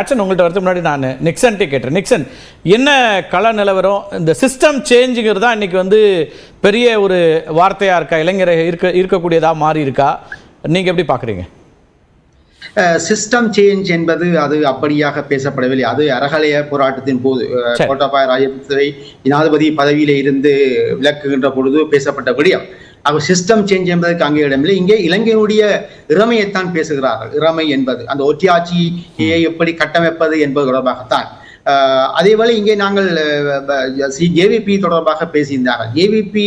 உங்கள்கிட்ட வரதுக்கு முன்னாடி நான் நிக்சன்ட்டே கேட்டேன். நிக்சன், என்ன கள நிலவரம்? இந்த சிஸ்டம் சேஞ்சுங்கிறது தான் இன்னைக்கு வந்து பெரிய ஒரு வார்த்தையா இருக்கா, இளைஞரை இருக்கக்கூடியதா மாறி இருக்கா? நீங்க எப்படி பாக்குறீங்க? சிஸ்டம் சேஞ்ச் என்பது அது அப்படியாக பேசப்படவில்லை. அது அறகலைய போராட்டத்தின் போது கோட்டாபாய ராஜபக்சவை ஜனாதிபதி பதவியில இருந்து விலக்குகின்ற பொழுது பேசப்பட்ட விடயம். அவர் சிஸ்டம் சேஞ்ச் என்பதற்கு அங்கே இடமில்லை. இங்கே இலங்கையினுடைய இறமையைத்தான் பேசுகிறார்கள். இறமை என்பது அந்த ஒற்றியாட்சியை எப்படி கட்டமைப்பது என்பது தொடர்பாகத்தான். அதேவேளை இங்கே நாங்கள் ஜேவிபி தொடர்பாக பேசியிருந்தார்கள். ஜேவிபி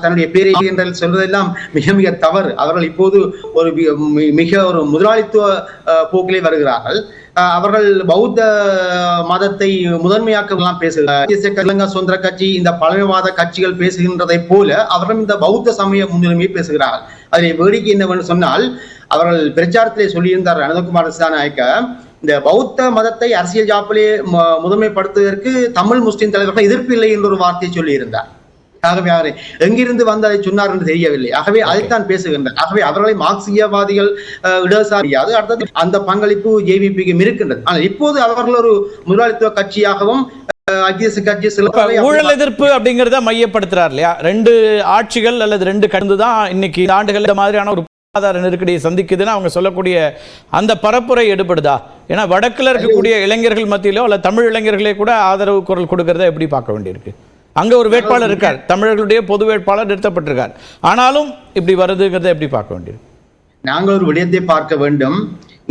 தன்னுடைய பேரை என்று சொல்வதெல்லாம் மிக மிக தவறு. அவர்கள் இப்போது ஒரு மிக ஒரு முதலாளித்துவ போக்கிலே வருகிறார்கள். அவர்கள் பௌத்த மதத்தை முதன்மையாக்கலாம் பேசுகிறார்கள். சுதந்திர கட்சி, இந்த பழமைவாத கட்சிகள் பேசுகின்றதை போல அவர்கள் இந்த பௌத்த சமய முன்னுரிமையை பேசுகிறார்கள். அதில் வேடிக்கை என்னவென்று சொன்னால், அவர்கள் பிரச்சாரத்திலே சொல்லியிருந்தார் அனந்தகுமார் திசாநாயக்க, இந்த பௌத்த மதத்தை அரசியல் ஜாப்பிலே முதன்மைப்படுத்துவதற்கு தமிழ் முஸ்லிம் தலைவர்கள் எதிர்ப்பு இல்லை என்ற ஒரு வார்த்தையை சொல்லியிருந்தார். ஆகவே எங்கிருந்து வந்து அதை சொன்னார் என்று தெரியவில்லை. ஆகவே அதைத்தான் பேசுகின்றனர். ஆகவே அவர்களை மார்க்சியவாதிகள் இடதுசாரியாது. அடுத்தது அந்த பங்களிப்பு ஜேவிபிக்கு இருக்கின்றது. ஆனால் இப்போது அவர்கள் ஒரு முதலாளித்துவ கட்சியாகவும் ஊழல் எதிர்ப்பு அப்படிங்கறத மையப்படுத்துறார் இல்லையா? ரெண்டு ஆட்சிகள் அல்லது ரெண்டு கடந்து தான் இன்னைக்கு ஆண்டுகள் இந்த மாதிரியான ஒரு பொருளாதார நெருக்கடியை சந்திக்குதுன்னு அவங்க சொல்லக்கூடிய அந்த பரப்புரை எடுபடுதா? ஏன்னா வடக்குல இருக்கக்கூடிய இளைஞர்கள் மத்தியிலோ அல்ல தமிழ் இளைஞர்களே கூட ஆதரவு குரல் கொடுக்கறத எப்படி பார்க்க வேண்டியிருக்கு? அங்க ஒரு வேட்பாளர் இருக்கார், தமிழர்களுடைய பொது வேட்பாளர் நிறுத்தப்பட்டிருக்கார். ஆனாலும் இப்படி வருதுங்கிறத எப்படி பார்க்க வேண்டியிருக்கு? நாங்கள் ஒரு விடயத்தை பார்க்க வேண்டும்.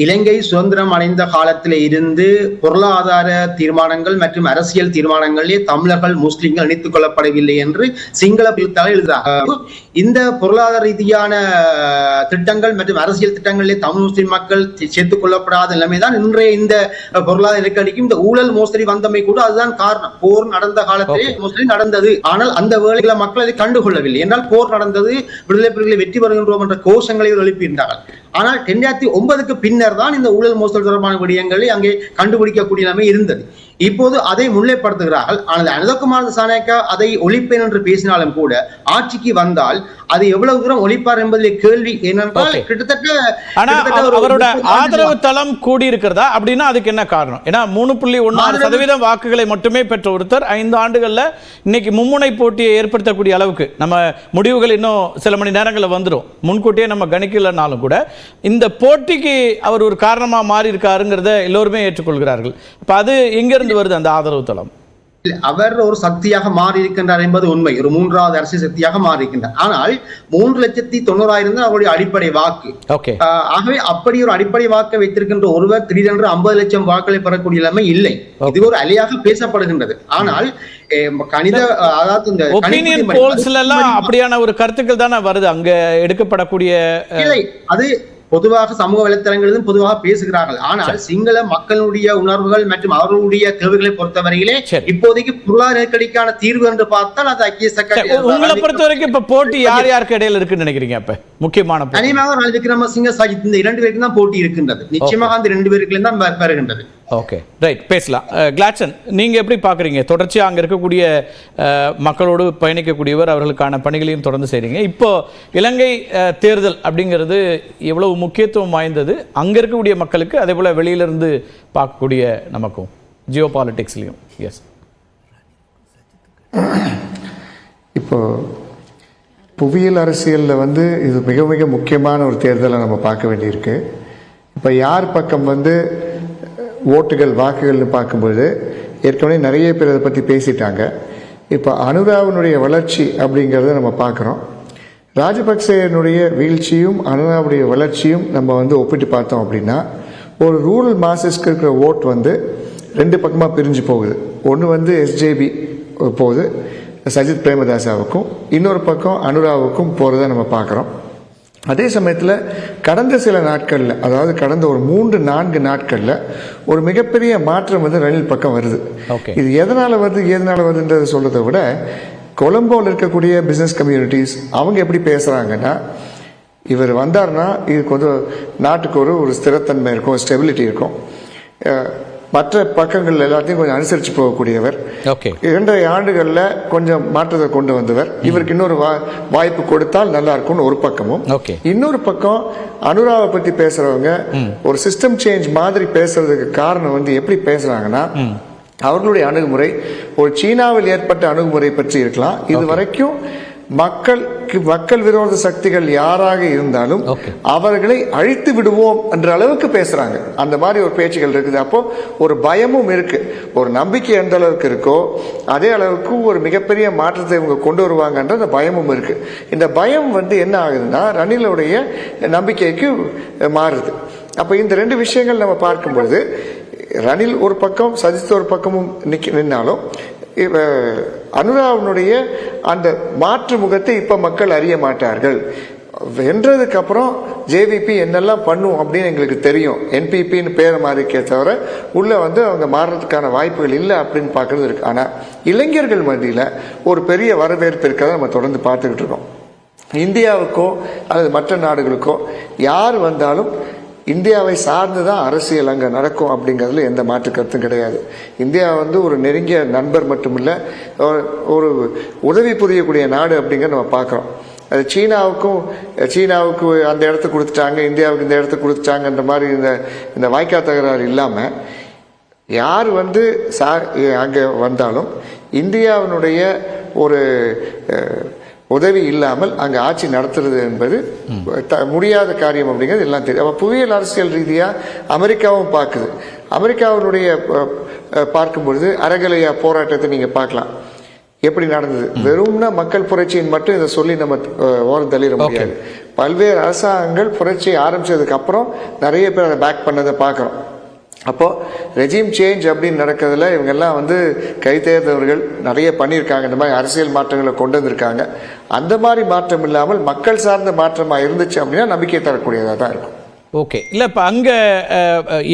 இலங்கை சுதந்திரம் அடைந்த காலத்திலே இருந்து பொருளாதார தீர்மானங்கள் மற்றும் அரசியல் தீர்மானங்களிலே தமிழர்கள் முஸ்லிம்கள் இணைத்துக் கொள்ளப்படவில்லை என்று சிங்கள பிரித்தால் எழுதுகிறார்கள். இந்த பொருளாதார ரீதியான திட்டங்கள் மற்றும் அரசியல் திட்டங்களிலே தமிழ் முஸ்லிம் மக்கள் சேர்த்துக் கொள்ளப்படாத நிலைமைதான் இன்றைய இந்த பொருளாதார நெருக்கடிக்கும் இந்த ஊழல் மோசடி வந்தமை கூட அதுதான் காரணம். போர் நடந்த காலத்திலே முஸ்லிம் நடந்தது, ஆனால் அந்த வேளையில மக்கள் அதை கண்டுகொள்ளவில்லை. என்றால் போர் நடந்தது, விடுதலை புலிகளை வெற்றி பெறுகின்றோம் என்ற கோஷங்களை எழுப்பியிருந்தார்கள். ஆனால் 2009க்கு பின்னர் தான் இந்த ஊழல் மோசடி தொடர்பான விடயங்களை அங்கே கண்டுபிடிக்கக்கூடிய நிலைமை இருந்தது. இப்போது அதை முன்னிலைப்படுத்துகிறார்கள். ஆனால் அனந்தகுமார் திசாநாயக்க அதை ஒழிப்பேன் என்று பேசினாலும் கூட ஆட்சிக்கு வந்தால் அது எவ்வளவு தூரம் ஒழிப்பார் என்பதில் கேள்வி. ஏனென்றால் கிட்டத்தட்ட அவரோட ஆதரவு தளம் கூடி இருக்கிறதா அப்படின்னா அதுக்கு என்ன காரணம்? ஏன்னா 3.16% வாக்குகளை மட்டுமே பெற்ற ஒருத்தர் 5 ஆண்டுகள்ல இன்னைக்கு மும்முனை போட்டியை ஏற்படுத்தக்கூடிய அளவுக்கு நம்ம முடிவுகள் இன்னும் சில மணி நேரங்களில் வந்துடும். முன்கூட்டியே நம்ம கணிக்கலனாலும் கூட இந்த போட்டிக்கு அவர் ஒரு காரணமா மாறி இருக்காருங்கிறத எல்லோருமே ஏற்றுக்கொள்கிறார்கள். அப்ப அது எங்க இருந்து வருது அந்த ஆதரவு தளம்? அவர் ஒரு சக்தியாக மாறி இருக்கின்றார் என்பது உண்மை. ஒரு 3வது அரசியல் சக்தியாக மாறி இருக்கின்றார். ஆனால் 3,90,000 தான் அவருடைய அடிப்படை வாக்கு. ஆகவே அப்படி ஒரு அடிப்படை வாக்கை வைத்திருக்கின்ற ஒருவர் திடீரென்று 50 லட்சம் வாக்களை பெறக்கூடிய நிலைமை இல்லை. இது ஒரு அலையாக பேசப்படுகின்றது. ஆனால் கணித அதாவது இந்த ஒபினியன் போல்ஸ்ல எல்லாம் அப்படியான ஒரு கருத்துக்கள் தானே வருது அங்க எடுக்கப்படக்கூடிய. இல்லை, அது பொதுவாக சமூக வலைத்தளங்களிலும் பொதுவாக பேசுகிறார்கள். ஆனால் சிங்கள மக்களுடைய உணர்வுகள் மற்றும் அவர்களுடைய தேவைகளை பொறுத்தவரையிலே இப்போதைக்கு பொருளாதார நெருக்கடிக்கான தீர்வு என்று பார்த்தால் அது ஐக்கிய உங்களை பொறுத்த வரைக்கும் இப்ப போட்டி யார் யாருக்கு இடையில இருக்குன்னு நினைக்கிறீங்க? அப்ப முக்கியமான தனியாக ரணில் விக்ரமசிங்க, சஜித் இந்த 2 பேருக்கு தான் போட்டி இருக்கின்றது. நிச்சயமாக அந்த 2 பேருக்கு தான் வருகின்றது. ஓகே, ரைட், பேசலாம். கிளாட்சன், நீங்க எப்படி பாக்குறீங்க? தொடர்ச்சியா அங்க இருக்கக்கூடிய மக்களோடு பயணிக்கக்கூடியவர், அவர்களுக்கான பணிகளையும் தொடர்ந்து செய்றீங்க. இப்போ இலங்கை தேர்தல் அப்படிங்கிறது எவ்வளவு முக்கியத்துவம் வாய்ந்தது அங்க இருக்கக்கூடிய மக்களுக்கு, அதே போல வெளியிலிருந்து பார்க்கக்கூடிய நமக்கும் ஜியோ பாலிடிக்ஸ்லையும்? எஸ், இப்போ புவியியல் அரசியலில் வந்து இது மிக மிக முக்கியமான ஒரு தேர்தலை நம்ம பார்க்க வேண்டியிருக்கு. இப்போ யார் பக்கம் வந்து ஓட்டுகள் வாக்குகள்னு பார்க்கும்போது ஏற்கனவே நிறைய பேர் அதை பற்றி பேசிட்டாங்க. இப்போ அனுராவினுடைய வளர்ச்சி அப்படிங்கிறத நம்ம பார்க்குறோம். ராஜபக்சேனுடைய வீழ்ச்சியும் அனுராவுடைய வளர்ச்சியும் நம்ம வந்து ஒப்பிட்டு பார்த்தோம் அப்படின்னா, ஒரு ரூரல் மாசஸ்க்கு இருக்கிற ஓட் வந்து 2 பக்கமாக பிரிஞ்சு போகுது. ஒன்று வந்து எஸ்ஜேபி போகுது சஜித் பிரேமதாசாவுக்கும், இன்னொரு பக்கம் அனுராவுக்கும் போகிறத நம்ம பார்க்குறோம். அதே சமயத்தில் கடந்த சில நாட்களில், அதாவது கடந்த ஒரு 3-4 நாட்களில் ஒரு மிகப்பெரிய மாற்றம் வந்து ரணில் பக்கம் வருது. இது எதனால் வருதுன்றதை சொல்கிறத விட, கொலம்போவில் இருக்கக்கூடிய பிஸ்னஸ் கம்யூனிட்டிஸ் அவங்க எப்படி பேசுகிறாங்கன்னா, இவர் வந்தார்னா இதுக்கு வந்து நாட்டுக்கு ஒரு ஸ்திரத்தன்மை இருக்கும், ஸ்டெபிலிட்டி இருக்கும். மற்ற பக்கங்கள் எல்லாத்தையும் கொஞ்சம் அனுசரித்து போகக்கூடியவர். ஓகே. 2.5 ஆண்டுகளில் கொஞ்சம் மாற்றத்தை கொண்டு வந்தவர். இவருக்கு இன்னொரு வாய்ப்பு கொடுத்தால் நல்லா இருக்கும்னு ஒரு பக்கமும், இன்னொரு பக்கம் அனுராவை பத்தி பேசுறவங்க ஒரு சிஸ்டம் சேஞ்ச் மாதிரி பேசுறதுக்கு காரணம் வந்து எப்படி பேசுறாங்கன்னா, அவர்களுடைய அணுகுமுறை ஒரு சீனாவில் ஏற்பட்ட அணுகுமுறை பற்றி இருக்கலாம். இது வரைக்கும் மக்கள் விரோத சக்திகள் யாராக இருந்தாலும் அவர்களை அழித்து விடுவோம் என்ற அளவுக்கு பேசுறாங்க. அந்த மாதிரி ஒரு பேச்சுகள் இருக்குது. அப்போ ஒரு பயமும் இருக்கு. ஒரு நம்பிக்கை எந்த அளவுக்கு இருக்கோ அதே அளவுக்கு ஒரு மிகப்பெரிய மாற்றத்தை இவங்க கொண்டு வருவாங்கன்ற அந்த பயமும் இருக்கு. இந்த பயம் வந்து என்ன ஆகுதுன்னா ரணிலுடைய நம்பிக்கைக்கு மாறுது. அப்ப இந்த 2 விஷயங்கள் நம்ம பார்க்கும் பொழுது ரணில் ஒரு பக்கம், சஜித் ஒரு பக்கமும் நின்னாலும் அனுராவனுடைய அந்த மாற்று முகத்தை இப்ப மக்கள் அறிய மாட்டார்கள். வென்றதுக்கு அப்புறம் ஜேவிபி என்னெல்லாம் பண்ணும் அப்படின்னு எங்களுக்கு தெரியும். என்பிபின்னு பேரை மாறிக்கே தவிர உள்ள வந்து அவங்க மாறுறதுக்கான வாய்ப்புகள் இல்லை அப்படின்னு பார்க்கறது இருக்கு. ஆனா இளைஞர்கள் மத்தியில ஒரு பெரிய வரவேற்பு இருக்கிறத நம்ம தொடர்ந்து பார்த்துக்கிட்டு இருக்கோம். இந்தியாவுக்கோ அல்லது மற்ற நாடுகளுக்கோ யார் வந்தாலும் இந்தியாவை சார்ந்துதான் அரசியல் அங்க நடக்கும் அப்படிங்கிறதுல எந்த மாற்று கருத்தும் கிடையாது. இந்தியா வந்து ஒரு நெருங்கிய நண்பர் மட்டுமில்ல, ஒரு உதவி புரியக்கூடிய நாடு அப்படிங்கிற நம்ம பார்க்கிறோம். அது சீனாவுக்கு அந்த இடத்த கொடுத்துட்டாங்க, இந்தியாவுக்கு இந்த இடத்த கொடுத்துட்டாங்கன்ற மாதிரி இந்த வாய்க்கா தகராறு இல்லாம யார் வந்து அங்க வந்தாலும் இந்தியாவினுடைய ஒரு உதவி இல்லாமல் அங்க ஆட்சி நடத்துறது என்பது முடியாத காரியம் அப்படிங்கிறது எல்லாம் தெரியும். அப்ப புவியியல் அரசியல் ரீதியா அமெரிக்காவும் பார்க்குது. அமெரிக்காவினுடைய பார்க்கும் பொழுது அறகலையா போராட்டத்தை நீங்க பார்க்கலாம். எப்படி நடந்தது? வெறும்னா மக்கள் புரட்சியின் மட்டும் இதை சொல்லி நம்ம ஓரம் தள்ளிட முடியாது. பல்வேறு அரசாங்கங்கள் புரட்சி ஆரம்பிச்சதுக்கு அப்புறம் நிறைய பேர் அதை பேக் பண்ணதை பார்க்கிறோம். அப்போ ரெஜிம் சேஞ்ச் அப்படின்னு நடக்கிறதுல இவங்க எல்லாம் வந்து கை தேர்ந்தவர்கள் நிறைய பண்ணியிருக்காங்க. இந்த மாதிரி அரசியல் மாற்றங்களை கொண்டு வந்திருக்காங்க. அந்த மாதிரி மாற்றம் இல்லாமல் மக்கள் சார்ந்த மாற்றமா இருந்துச்சு அப்படின்னா நம்பிக்கை தரக்கூடியதாக தான் இருக்கும். ஓகே. இல்லை, இப்போ அங்கே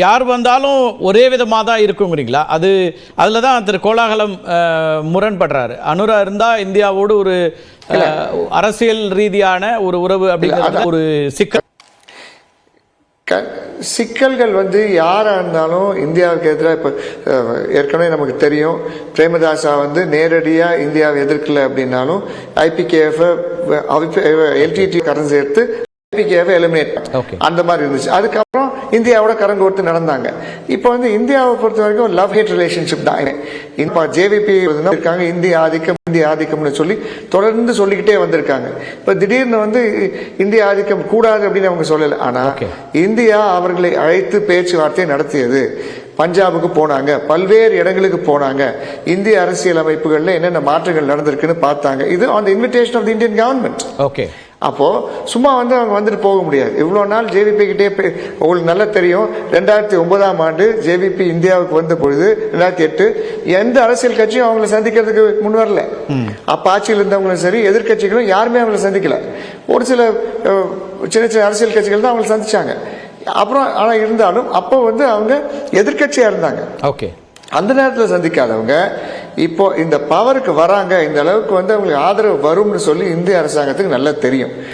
யார் வந்தாலும் ஒரே விதமாக தான் இருக்குங்கிறீங்களா? அதில் தான் திரு கோலாகலம் முரண்படுறாரு. அனுரா இருந்தால் இந்தியாவோடு ஒரு அரசியல் ரீதியான ஒரு உறவு அப்படிங்கிற ஒரு சிக்கல்கள் வந்து யாரா இருந்தாலும் இந்தியாவுக்கு எதிராக இப்ப ஏற்கனவே நமக்கு தெரியும், பிரேமதாசா வந்து நேரடியா இந்தியாவை எதிர்க்கல அப்படின்னாலும் ஐபிகேஎஃப் எல்டிடி கடன் சேர்த்து எலிமினேட் அந்த மாதிரி இருந்துச்சு. அதுக்கப்புறம் இந்தியாவோட கரங்க கொடுத்து நடந்தாங்க. இப்ப வந்து இந்தியாவை பொறுத்த வரைக்கும் லவ் ஹேட் ரிலேஷன்ஷிப் தான். இப்ப ஜேவிபி இருக்காங்க, இந்திய ஆதிக்கம்னு சொல்லி தொடர்ந்து சொல்லிக்கிட்டே வந்திருக்காங்க. இப்ப திடீர்னு வந்து இந்திய ஆதிக்கம் கூடாது அப்படின்னு அவங்க சொல்லல. ஆனா இந்தியா அவர்களை அழைத்து பேச்சுவார்த்தை நடத்தியது. பஞ்சாபுக்கு போனாங்க, பல்வேறு இடங்களுக்கு போனாங்க, இந்திய அரசியல் அமைப்புகள்ல என்னென்ன மாற்றங்கள் நடந்திருக்குன்னு பார்த்தாங்க. இது on the invitation of the Indian government. Okay. அப்போ சும்மா வந்து அவங்க வந்துட்டு போக முடியாது. இவ்வளவு நாள் ஜேவிபி கிட்டே உங்களுக்கு நல்லா தெரியும், 2009ஆம் ஆண்டு ஜேவிபி இந்தியாவுக்கு வந்த பொழுது 2008 எந்த அரசியல் கட்சியும் அவங்களை சந்திக்கிறதுக்கு முன் வரல. அப்ப ஆட்சியில் இருந்தவங்களும் சரி எதிர்கட்சிகளும் யாருமே அவங்களை சந்திக்கல. ஒரு சில சின்ன அரசியல் கட்சிகள் தான் அவங்களை சந்திச்சாங்க. அப்புறம் ஆனா இருந்தாலும் அப்போ வந்து அவங்க எதிர்கட்சியா இருந்தாங்க. ஓகே. அந்த நேரத்தில் சந்திக்காதவங்க இப்போ இந்த பவருக்கு வராங்க, இந்த அளவுக்கு வந்து அவங்களுக்கு ஆதரவு வரும்னு சொல்லி இந்திய அரசாங்கத்துக்கு நல்லா தெரியும்.